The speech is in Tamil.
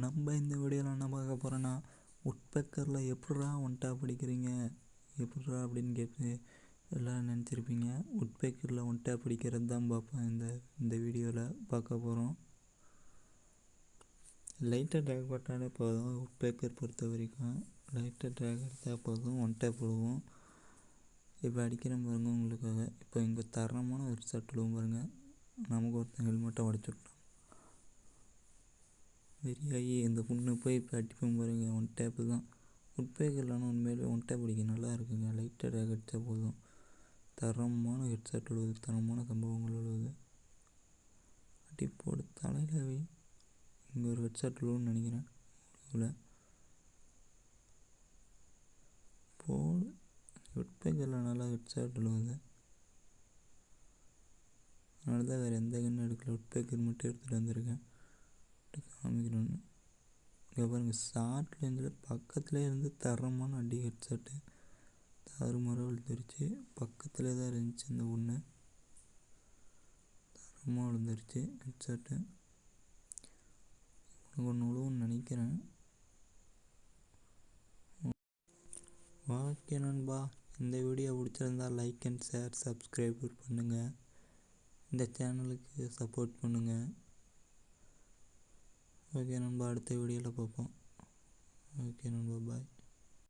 நம்ம இந்த வீடியோவில் என்ன பார்க்க போகிறோன்னா, உட்பெக்கரில் எப்பட்றா ஒன் டேப் அடிக்கிறீங்க எப்பட்றா அப்படின்னு கேட்டு எல்லோரும் நினச்சிருப்பீங்க. உட்பெக்கரில் ஒன் டேப் அடிக்கிறது தான் பார்ப்போம் இந்த வீடியோவில் பார்க்க போகிறோம். லைட்டாக ட்ராக் போட்டாலே போதும். உட்பெக்கர் பொறுத்த வரைக்கும் லைட்டாக ட்ராக் எடுத்தால் போதும், ஒன் டேப் விடுவோம். இப்போ அடிக்கிற பாருங்க உங்களுக்காக. இப்போ இங்கே தரமான ஒரு ஷாட் விடுவோம் பாருங்கள். நமக்கு ஒருத்தன் ஹெல்மெட்டை உடச்சி விட்டோம். வெறியாகி இந்த பொண்ணு போய் இப்போ அடிப்போம் பாருங்க. ஒன் டேப்பு தான். உட்பேக்கர்லான உண்மையிலே ஒன் டேப் அடிக்க நல்லா இருக்குங்க. லைட்டாக ட்ராக் அடித்தா போதும். தரமான ஹெட் ஷாட் விழுவுது, தரமான சம்பவங்கள் விழுவுது. அடி போடு தலையிலவே. இங்கே ஒரு ஹெட் ஷாட் விழுவுன்னு நினைக்கிறேன். இவ்வளோ போடு. உட்பேக்கரில் நல்லா ஹெட் ஷாட் விழுவுது. அதனால தான் வேறு எந்த கன்னும் எடுக்கல, உட்பேக்கர் மட்டும் எடுத்துகிட்டு வந்திருக்கேன். காமிக்கணும்னு இங்கே பாருங்கள். ஷார்ட் ரேஞ்சில் பக்கத்துலேயே இருந்து தரமான அடி ஹெட் ஷாட்டு தாறுமாறாக விழுந்துருச்சு. பக்கத்துலேயே தான் இருந்துச்சு இந்த ஒன்று. தரமாக விழுந்துருச்சு ஹெட் ஷாட்டு. ஒன்று விழுவுன்னு நினைக்கிறேன். ஓகே நண்பா, இந்த வீடியோ பிடிச்சிருந்தால் லைக் அண்ட் ஷேர் சப்ஸ்கிரைப் பண்ணுங்கள். இந்த சேனலுக்கு சப்போர்ட் பண்ணுங்கள். ஓகே நண்பா, அடுத்த வீடியோவில் பார்ப்போம். ஓகே நண்பா, பாய்.